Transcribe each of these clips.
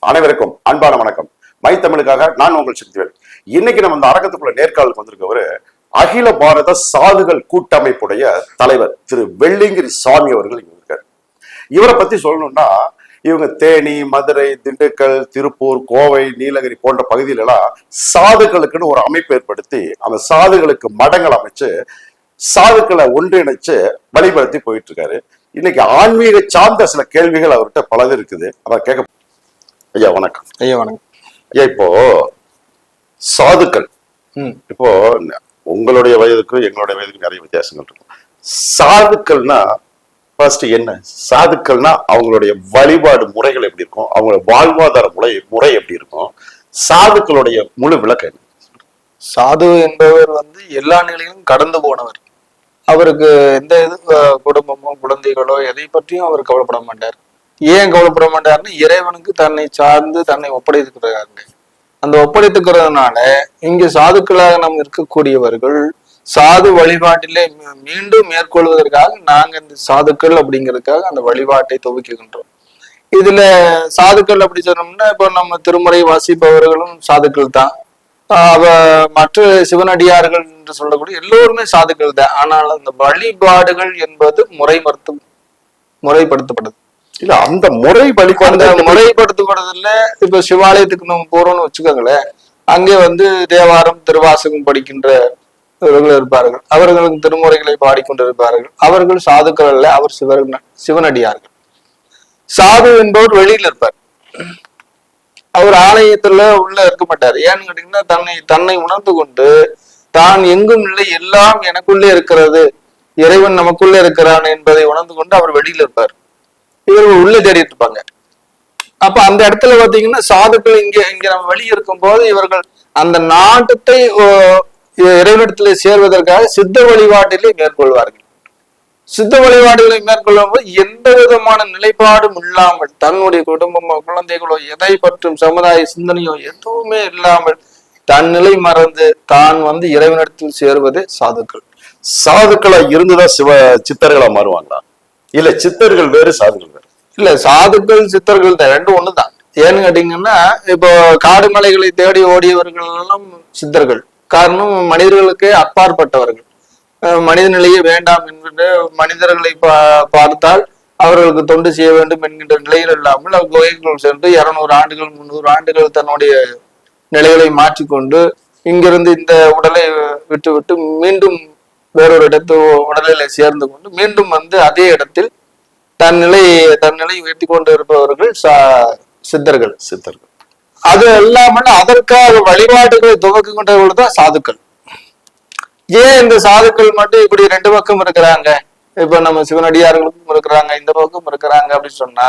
அனைவருக்கும் அன்பான வணக்கம். மை தமிழுக்காக நான் உங்கள் சக்திவேல். இன்னைக்கு நம்ம இந்த அரங்கத்துக்குள்ள நேர்காணலுக்கு வந்திருக்கவர் அகில பாரத சாதுகள் கூட்டமைப்புடைய தலைவர் திரு வெள்ளிங்கிரி சாமி அவர்கள் இங்க இருக்காரு. இவரை பத்தி சொல்லணும்னா இவங்க தேனி, மதுரை, திண்டுக்கல், திருப்பூர், கோவை, நீலகிரி போன்ற பகுதியிலெல்லாம் சாதுக்களுக்குன்னு ஒரு அமைப்பு ஏற்படுத்தி அந்த சாதுகளுக்கு மடங்கள் அமைச்சு சாதுக்களை ஒன்றிணைச்சு வழிபடுத்தி போயிட்டு இருக்காரு. இன்னைக்கு ஆன்மீக சார்ந்த சில கேள்விகள் அவர்கிட்ட பலது இருக்குது. அதான் கேட்க. ஐயா வணக்கம். ஐயா வணக்கம். ஐயா, இப்போ சாதுக்கள், இப்போ உங்களுடைய வயதுக்கும் எங்களுடைய வயதுக்கும் நிறைய வித்தியாசங்கள் இருக்கும். சாதுக்கள்னா ஃபர்ஸ்ட் என்ன? சாதுக்கள்னா அவங்களுடைய வழிபாடு முறைகள் எப்படி இருக்கும், அவங்களுடைய வாழ்வாதார முறை எப்படி இருக்கும், சாதுக்களுடைய முழு விளக்கம் என்ன? சாது என்பவர் எல்லா நிலையிலும் கடந்து போனவர். அவருக்கு எந்த இது குடும்பமோ குழந்தைகளோ எதை பற்றியும் அவர் கவலைப்பட மாட்டார். ஏன் கவலைப்பட மாட்டாருன்னு இறைவனுக்கு தன்னை சார்ந்து தன்னை ஒப்படைத்துக்கிறாங்க. அந்த ஒப்படைத்துக்கிறதுனால இங்கு சாதுக்களாக நாம் இருக்கக்கூடியவர்கள் சாது வழிபாட்டிலே மீண்டும் மேற்கொள்வதற்காக நாங்க இந்த சாதுக்கள் அப்படிங்கிறதுக்காக அந்த வழிபாட்டை துவக்குகின்றோம். இதுல சாதுக்கள் அப்படி சொன்னோம்னா இப்போ நம்ம திருமுறை வாசிப்பவர்களும் சாதுக்கள் தான். மற்ற சிவனடியார்கள் என்று சொல்லக்கூடிய எல்லோருமே சாதுக்கள் தான். ஆனால் அந்த வழிபாடுகள் என்பது முறைப்படுத்தப்படுது இல்ல. அந்த முறை முறைப்படுத்தப்படுறதுல இப்ப சிவாலயத்துக்கு நம்ம போறோம்னு வச்சுக்கோங்களேன், அங்கே தேவாரம் திருவாசகம் படிக்கின்றவர்கள் இருப்பார்கள். அவர்களுக்கு திருமுறைகளை பாடிக்கொண்டிருப்பார்கள். அவர்கள் சாதுக்கள் அல்ல, அவர் சிவனடியார்கள். சாது என்பவர் வெளியில இருப்பார். அவர் ஆலயத்துல உள்ள இருக்க மாட்டார். ஏன்னு கேட்டீங்கன்னா தன்னை உணர்ந்து கொண்டு தான் எங்கும் இல்லை, எல்லாம் எனக்குள்ளே இருக்கிறது, இறைவன் நமக்குள்ளே இருக்கிறான் என்பதை உணர்ந்து கொண்டு அவர் வெளியில இருப்பார். இவர்கள் உள்ளே தேடிட்டு இருப்பாங்க. அப்ப அந்த இடத்துல பாத்தீங்கன்னா சாதுக்கள் இங்க நம்ம வெளியே இருக்கும் போது இவர்கள் அந்த நாட்டத்தை இறைவனிடத்திலே சேர்வதற்காக சித்த வழிபாட்டிலே மேற்கொள்வார்கள். சித்த வழிபாடுகளை மேற்கொள்ளும் போது எந்த விதமான நிலைப்பாடும் இல்லாமல் தன்னுடைய குடும்பமோ குழந்தைகளோ எதை பற்றும் சமுதாய சிந்தனையோ எதுவுமே இல்லாமல் தன் நிலை மறந்து தான் இறைவனிடத்தில் சேருவது சாதுக்கள். சாதுக்களா இருந்துதான் சித்தர்களா மாறுவாங்களா? இல்ல சித்தர்கள் வேறு சாதுகள் வேறு? இல்ல, சாதுக்கள் சித்தர்கள் தான், ரெண்டும் ஒண்ணுதான். ஏன்னு கேட்டீங்கன்னா இப்போ காடு மலைகளை தேடி ஓடியவர்கள் எல்லாம் சித்தர்கள். காரணம் மனிதர்களுக்கே அப்பாற்பட்டவர்கள். மனித நிலையே வேண்டாம் என்கின்ற மனிதர்களை பார்த்தால் அவர்களுக்கு தொண்டு செய்ய வேண்டும் என்கின்ற நிலையில் இல்லாமல் அவர் குகைக்குள் சென்று 200 ஆண்டுகள் 300 ஆண்டுகள் தன்னுடைய நிலைகளை மாற்றிக்கொண்டு இங்கிருந்து இந்த உடலை விட்டு மீண்டும் வேறொரு இடத்து உடலில சேர்ந்து கொண்டு மீண்டும் அதே இடத்தில் தன்னிலை உயர்த்தி கொண்டு இருப்பவர்கள் சித்தர்கள். அது இல்லாமல் அதற்காக வழிபாடுகளை துவக்குகின்றவர்கள் தான் சாதுக்கள். ஏன் இந்த சாதுக்கள் மட்டும் இப்படி ரெண்டு பக்கம் இருக்கிறாங்க? இப்ப நம்ம சிவனடியார்களுக்கும் இருக்கிறாங்க, இந்த பக்கம் இருக்கிறாங்க அப்படின்னு சொன்னா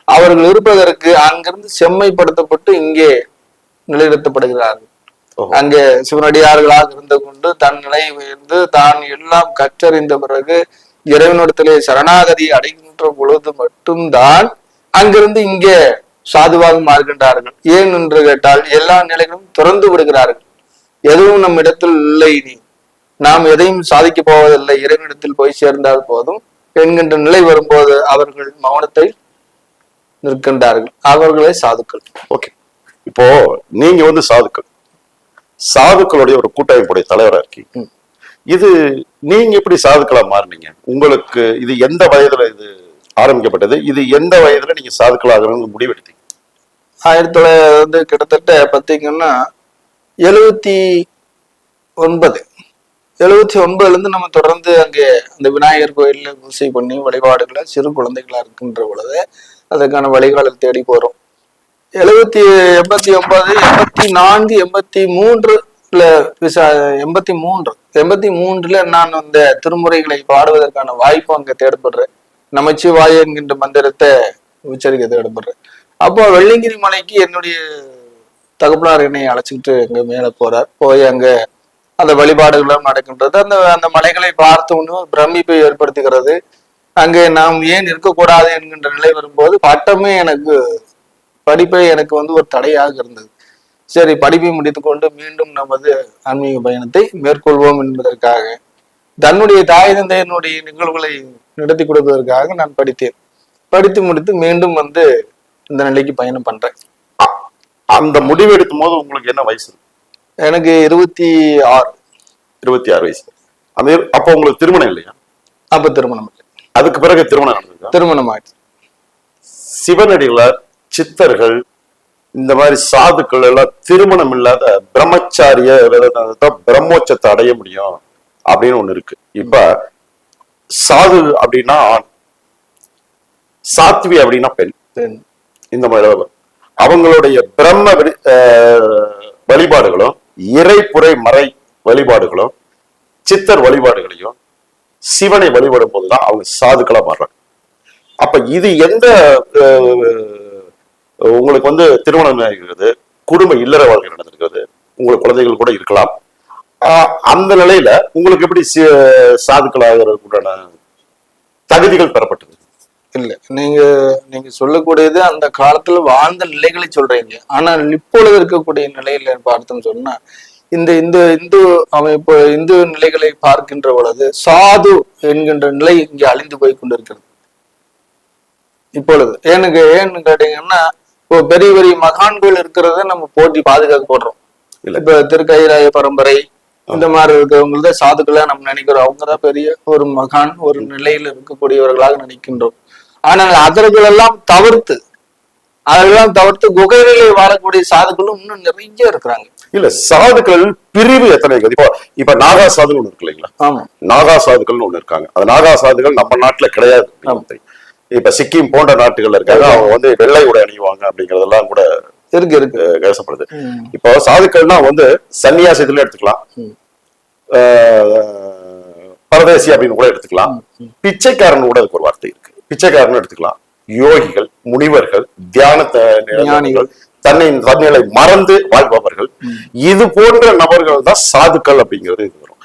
அவர்கள் இருப்பதற்கு அங்கிருந்து செம்மைப்படுத்தப்பட்டு இங்கே நிலைநிறுத்தப்படுகிறார்கள். அங்கே சிவனடியார்களாக இருந்து கொண்டு தன் நிலை உயர்ந்து தான் எல்லாம் கற்றறிந்த பிறகு இறைவனிடத்திலே சரணாகதி அடைகின்ற பொழுது மட்டும்தான் அங்கிருந்து இங்கே சாதுவாக மாறுகின்றார்கள். ஏன் என்று கேட்டால் எல்லா நிலைகளும் திறந்து விடுகிறார்கள். எதுவும் நம் இடத்தில் இல்லை, நாம் எதையும் சாதிக்க போவதில்லை, இறைவனிடத்தில் போய் சேர்ந்தால் போதும் என்கின்ற நிலை வரும்போது அவர்கள் மௌனத்தை நிற்கின்றார்கள். அவர்களே சாதுக்கள். ஓகே, இப்போ நீங்க சாதுக்களுடைய ஒரு கூட்டமைப்புடைய தலைவரா இருக்கீங்க. இது நீங்க எப்படி சாதுக்களா மாறினீங்க? உங்களுக்கு இது எந்த வயதுல இது ஆரம்பிக்கப்பட்டது? இது எந்த வயதுல நீங்க சாதுக்களாக முடிவெடுத்தீங்க? 1900 கிட்டத்தட்ட பார்த்தீங்கன்னா 79 இருந்து நம்ம தொடர்ந்து அங்கே அந்த விநாயகர் கோயில்ல பூசை பண்ணி வழிபாடுகளை சிறு குழந்தைகளா இருக்கின்ற பொழுது அதுக்கான வழிகாலை தேடி போறோம். 89, 84, 83 நான் அந்த திருமுறைகளை பாடுவதற்கான வாய்ப்பு அங்க தேடப்படுறேன். நமச்சிவாய என்கின்ற மந்திரத்தை உச்சரிக்க தேடப்படுறேன். அப்போ வெள்ளிங்கிரி மலைக்கு என்னுடைய தகப்பனார் என்னை அழைச்சிக்கிட்டு அங்க மேல போறார். போய் அங்க அந்த வழிபாடுகளும் நடக்கின்றது. அந்த மலைகளை பார்த்த ஒன்று பிரமிப்பை ஏற்படுத்துகிறது. அங்கே நாம் ஏன் இருக்கக்கூடாது என்கின்ற நிலை வரும்போது படிப்பை எனக்கு ஒரு தடையாக இருந்தது. சரி, படிப்பை முடித்துக்கொண்டு மீண்டும் நமது ஆன்மீக பயணத்தை மேற்கொள்வோம் என்பதற்காக தன்னுடைய தாய் தந்தையினுடைய நிகழ்வுகளை நடத்தி கொடுப்பதற்காக நான் படித்தேன். படித்து முடித்து மீண்டும் இந்த நிலைக்கு பயணம் பண்றேன். அந்த முடிவு எடுக்கும் போது உங்களுக்கு என்ன வயசு? எனக்கு 26. 26 வயசு. அந்த அப்போ உங்களுக்கு திருமணம் இல்லையா? அப்ப திருமணம் இல்லை. அதுக்கு பிறகு திருமணம் நடந்தது? திருமணம் ஆயிடுச்சு. சிவனடிகளார், சித்தர்கள், இந்த மாதிரி சாதுக்கள் எல்லாம் திருமணம் இல்லாத பிரம்மச்சாரிய பிரம்மோட்சத்தை அடைய முடியும் அப்படின்னு ஒண்ணு இருக்கு. இப்ப சாது அப்படின்னா ஆண், சாத்வி அப்படின்னா பெண். இந்த மாதிரி அவங்களுடைய பிரம்ம வழிபாடுகளும் இறைப்புரை மறை வழிபாடுகளும் சித்தர் வழிபாடுகளையும் சிவனை வழிபடும் போதுதான் அவங்க சாதுக்களா மாறுறாங்க. அப்ப இது எந்த உங்களுக்கு வந்து திருமணம் ஆகிறது, குடும்ப இல்லற வாழ்க்கை நடந்திருக்கிறது, உங்களுக்கு குழந்தைகள் கூட இருக்கலாம். அந்த நிலையில உங்களுக்கு எப்படி சாதுக்கள் ஆகிறதுக்குண்டான தகுதிகள் பெறப்பட்டது? இல்ல, நீங்க சொல்லக்கூடியது அந்த காலத்துல வாழ்ந்த நிலைகளை சொல்றீங்க. ஆனால் இப்பொழுது இருக்கக்கூடிய நிலையில பார்த்தோம்னு சொன்னா இந்த இந்த இந்து அமைப்பு இந்து நிலைகளை பார்க்கின்ற பொழுது சாது என்கின்ற நிலை இங்கே அழிந்து போய் கொண்டிருக்கிறது இப்பொழுது. ஏன்னு கேட்டீங்கன்னா, இப்போ பெரிய பெரிய மகான்கள் இருக்கிறத நம்ம போட்டி பாதுகாக்க போடுறோம். இப்ப திருக்கைராய பரம்பரை இந்த மாதிரி இருக்கிறவங்கள சாதுக்களா நம்ம நினைக்கிறோம். அவங்கதான் பெரிய ஒரு மகான், ஒரு நிலையில இருக்கக்கூடியவர்களாக நினைக்கின்றோம். ஆனால் அதர்களெல்லாம் தவிர்த்து குகைகளிலே வாழக்கூடிய சாதுக்களும் இன்னும் நிறைய இருக்கிறாங்க. இல்ல, சாதுக்கள் பிரிவு எத்தனை? இப்ப நாகா சாதுகள் ஒண்ணு இருக்கு இல்லைங்களா? ஆமா, நாகா சாதுகள் ஒண்ணு இருக்காங்க. அந்த நாகா சாதுகள் நம்ம நாட்டுல கிடையாது. இப்ப சிக்கிம் போன்ற நாட்டுகள்ல இருக்காங்க. அவங்க வந்து வெள்ளை உடை அணிவாங்க அப்படிங்கறதெல்லாம் கூட இருக்கு பேசப்படுது. இப்போ சாதுக்கள்னா வந்து சன்னியாசத்துல எடுத்துக்கலாம், பரதேசி அப்படின்னு கூட எடுத்துக்கலாம், பிச்சைக்காரன் கூட அதுக்கு ஒரு வார்த்தை இருக்கு. பிச்சைக்காரன் எடுத்துக்கலாம், யோகிகள், முனிவர்கள், ஞானிகள், தன்னிலை மறந்து வாழ்பவர்கள், இது போன்ற நபர்கள் தான் சாதுக்கள் அப்படிங்கிறது இது வரும்.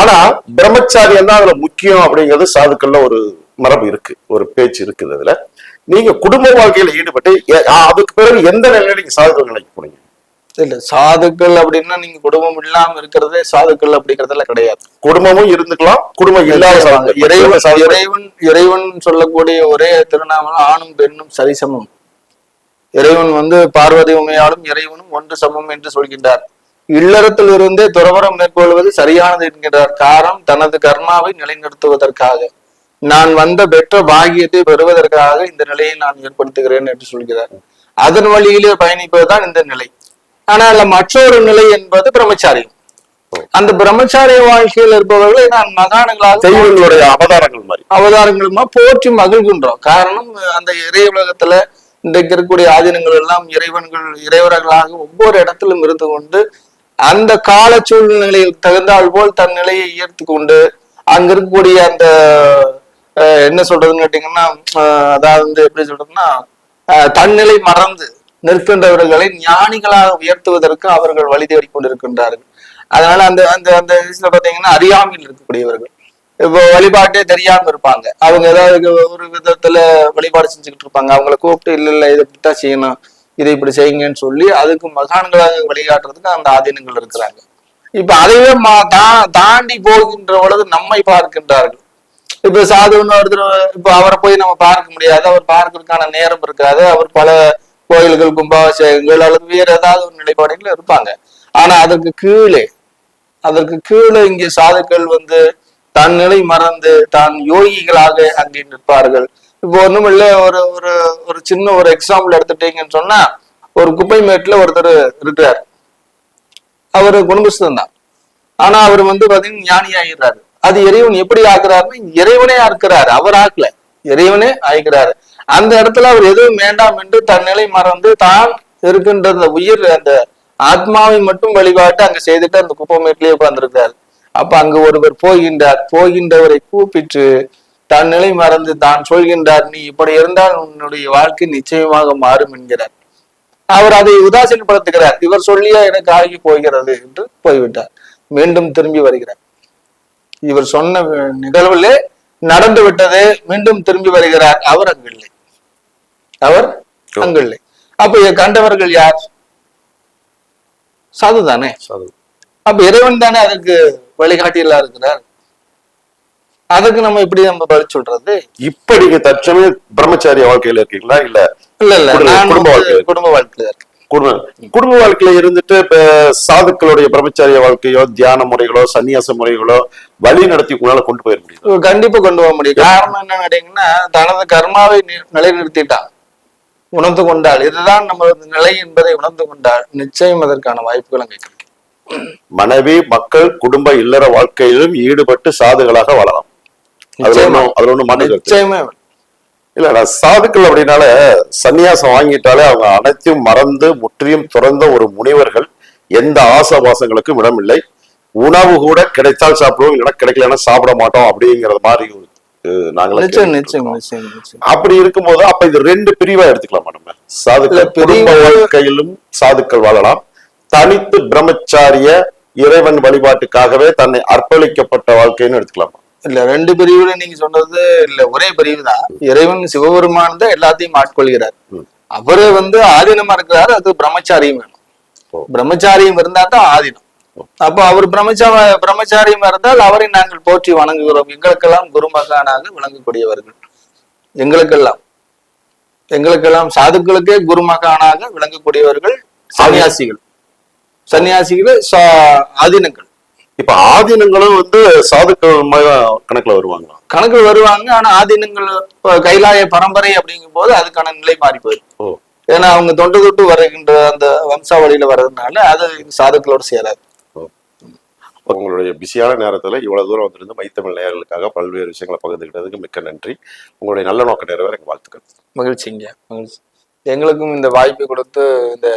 ஆனா பிரம்மச்சாரியம் தான் அதுல முக்கியம் அப்படிங்கிறது சாதுக்கள்ல ஒரு மரபு இருக்கு, ஒரு பேச்சு இருக்குது. அதுல நீங்க குடும்ப வாழ்க்கையில ஈடுபட்டு அதுக்கு பிறகு எந்த நிலையில நீங்க சாதுக்கள் நிலைக்கு போனீங்க? இல்ல, சாதுக்கள் அப்படின்னா நீங்க குடும்பம் இல்லாம இருக்கிறதே சாதுக்கள் அப்படிங்கறதெல்லாம் கிடையாது. குடும்பமும் இருந்துக்கலாம், குடும்பம் இல்லாத இறைவன் சொல்லக்கூடிய ஒரே திருநாமம் ஆணும் பெண்ணும் சரிசமம். இறைவன் வந்து பார்வதி உமையாலும் இறைவனும் ஒன்று சமம் என்று சொல்கின்றார். இல்லறத்தில் இருந்தே துறவரம் மேற்கொள்வது சரியானது என்கின்றார். காரணம் தனது கர்மாவை நிலைநிறுத்துவதற்காக, நான் வந்த பெற்ற பாகியத்தை பெறுவதற்காக இந்த நிலையை நான் ஏற்படுத்துகிறேன் என்று சொல்கிறார். அதன் வழியிலே பயணிப்பதுதான் இந்த நிலை. ஆனால் மற்றொரு நிலை என்பது பிரம்மச்சாரியம். அந்த பிரம்மச்சாரிய வாழ்க்கையில் இருப்பவர்களை நான் மகான்களாக அவதாரங்களுமா போற்றி மகிழ்கின்றோம். காரணம், அந்த இறை உலகத்துல இன்றைக்கு இருக்கக்கூடிய ஆதீனங்கள் எல்லாம் இறைவர்களாக ஒவ்வொரு இடத்திலும் இருந்து கொண்டு அந்த கால சூழ்நிலையில் தகுந்தால் போல் தன் நிலையை உயர்த்தி கொண்டு அங்க இருக்கக்கூடிய அந்த என்ன சொல்றதுன்னு கேட்டீங்கன்னா, அதாவது எப்படி சொல்றதுன்னா, தன்னிலை மறந்து நிற்கின்றவர்களை ஞானிகளாக உயர்த்துவதற்கு அவர்கள் வழி தேடி கொண்டிருக்கின்றார்கள். அதனால அந்த அந்த அந்த இதுல பாத்தீங்கன்னா அறியாமையில் இருக்கக்கூடியவர்கள், இப்போ வழிபாட்டே தெரியாம இருப்பாங்க. அவங்க ஏதாவது ஒரு விதத்துல வழிபாடு செஞ்சுக்கிட்டு இருப்பாங்க. அவங்களை கூப்பிட்டு இல்ல இதை இப்படித்தான் செய்யணும், இதை இப்படி செய்யுங்கன்னு சொல்லி அதுக்கு மகான்களாக வழிகாட்டுறதுக்கு அந்த ஆதீனங்கள் இருக்கிறாங்க. இப்ப அதையே தாண்டி போகின்ற பொழுது நம்மை பார்க்கின்றார்கள். இப்ப சாதுன்னு ஒருத்தர், இப்ப அவரை போய் நம்ம பார்க்க முடியாது, அவர் பார்க்கறதுக்கான நேரம் இருக்காது. அவர் பல கோயில்கள், கும்பாபிஷேகங்கள் அல்லது வேற ஏதாவது ஒரு நிலைப்பாடுகள் இருப்பாங்க. ஆனா அதற்கு கீழே இங்கே சாதுக்கள் வந்து தன் நிலை மறந்து தான் யோகிகளாக அங்கே நிற்பார்கள். இப்போ ஒண்ணும் இல்ல, ஒரு ஒரு ஒரு சின்ன ஒரு எக்ஸாம்பிள் எடுத்துட்டீங்கன்னு சொன்னா, ஒரு குப்பை மேட்டுல ஒருத்தர் இருக்கிறார். அவரு குடும்பஸ்தன் தான். ஆனா அவர் வந்து பாத்தீங்கன்னா ஞானி ஆகிறாரு. அது இறைவன் எப்படி ஆக்குறாருன்னா, இறைவனே ஆக்குறாரு, அவர் ஆக்கல, இறைவனே ஆகிறாரு. அந்த இடத்துல அவர் எதுவும் வேண்டாம் என்று தன் நிலை மறந்து தான் இருக்கின்ற அந்த உயிர், அந்த ஆத்மாவை மட்டும் வழிபாட்டு அங்க செய்துட்டு அந்த குப்பமேட்டிலேயே உட்கார்ந்துருக்காரு. அப்ப அங்கு ஒருவர் போகின்றவரை கூப்பிட்டு தன் நிலை மறந்து தான் சொல்கின்றார், நீ இப்படி இருந்தால் உன்னுடைய வாழ்க்கை நிச்சயமாக மாறும் என்கிறார். அவர் அதை உதாசீனப்படுத்துகிறார். இவர் சொல்லியா எனக்கு ஆகி போகிறது என்று போய்விட்டார். மீண்டும் திரும்பி வருகிறார். இவர் சொன்ன நிகழ்வுலே நடந்து விட்டது. மீண்டும் திரும்பி வருகிறார். அவர் அங்கில்லை. அப்ப கண்டவர்கள் யார்? சாதுதானே. அப்ப இறைவன் தானே அதற்கு வழிகாட்டியெல்லாம் இருக்கிறார். அதுக்கு நம்ம இப்படி நம்ம பதில் சொல்றது? இப்ப நீங்க தற்சமயம் பிரம்மச்சாரிய வாழ்க்கையில இருக்கீங்களா? இல்ல இல்ல இல்ல, குடும்ப வாழ்க்கையில இருக்கு. குடும்ப வாழ்க்கையில இருந்துட்டு இப்ப சாதுக்களுடைய பிரம்மச்சாரிய வாழ்க்கையோ தியான முறைகளோ சன்னியாச முறைகளோ வழி நடத்தி உங்களால கொண்டு போயிட முடியும். கண்டிப்பா கொண்டு போக முடியும். காரணம் என்ன கேட்டீங்கன்னா, தனது கர்மாவை நிலைநிறுத்திட்டான், உணர்ந்து கொண்டால், இதுதான் நமது நிலை என்பதை உணர்ந்து கொண்டால் நிச்சயம் அதற்கான வாய்ப்புகள் அங்கே கிடைக்கும். மனைவி மக்கள் குடும்ப இல்லற வாழ்க்கையிலும் ஈடுபட்டு சாதுகளாக வாழலாம். அதுல ஒண்ணும் மாற்று கருத்து நிச்சயமே இல்ல. சாதுக்கள் அப்படின்னால சன்னியாசம் வாங்கிட்டாலே அவங்க அனைத்தையும் மறந்து முற்றிலும் துறந்த ஒரு முனிவர்கள். எந்த ஆசபாசங்களுக்கும் இடம் இல்லை. உணவு கூட கிடைத்தால் சாப்பிடுவோம், இல்லைன்னா கிடைக்கலன்னா சாப்பிட மாட்டோம் அப்படிங்கிற மாதிரி அப்படி இருக்கும்போது அப்ப இது ரெண்டு பிரிவா எடுத்துக்கலாமா நம்ம? சாதுக்கள் குடும்ப வாழ்க்கையிலும் சாதுக்கள் வாழலாம், தனித்து பிரம்மச்சாரிய இறைவன் வழிபாட்டுக்காகவே தன்னை அர்ப்பணிக்கப்பட்ட வாழ்க்கைன்னு எடுத்துக்கலாமா? இல்ல, ரெண்டு பிரிவுல நீங்க சொன்னது இல்ல, ஒரே பிரிவு தான். இறைவன் சிவபெருமான் தான் எல்லாத்தையும் ஆட்கொள்கிறார். அவரு ஆதீனமா இருக்கிறாரு, அது பிரம்மச்சாரியும் வேணும். பிரம்மச்சாரியும் இருந்தா தான் ஆதீனம். அப்போ அவர் பிரம்மச்சாரியம் இருந்தால் அவரை நாங்கள் போற்றி வணங்குகிறோம். எங்களுக்கெல்லாம் குருமகானாக விளங்கக்கூடியவர்கள், எங்களுக்கெல்லாம் சாதுக்களுக்கே குருமகானாக விளங்கக்கூடியவர்கள் சன்னியாசிகள் ஆதீனங்கள். இப்ப ஆதீனங்களும் சாதுக்கள் கணக்குல வருவாங்க. ஆனா ஆதீனங்கள் கைலாய பரம்பரை அப்படிங்கும் போது அதுக்கான நிலை மாறி போயிடும். ஏன்னா அவங்க தொட்டு வருகின்ற அந்த வம்சாவளியில வர்றதுனால அது சாதுக்களோட சேராது. உங்களுடைய பிஸியான நேரத்துல இவ்வளவு தூரம் வந்திருந்து மைத்தமிழ் நேயர்களுக்காக பல்வேறு விஷயங்களை பகிர்ந்துக்கிட்டதுக்கு மிக்க நன்றி. உங்களுடைய நல்ல நோக்க நிறைவேற எனக்கு வாழ்த்துக்கள். மகிழ்ச்சிங்க, மகிழ்ச்சி. எங்களுக்கும் இந்த வாய்ப்பை கொடுத்து இந்த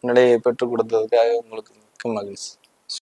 நிலையை பெற்றுக் கொடுத்ததுக்காக உங்களுக்கு மிக்க மகிழ்ச்சி.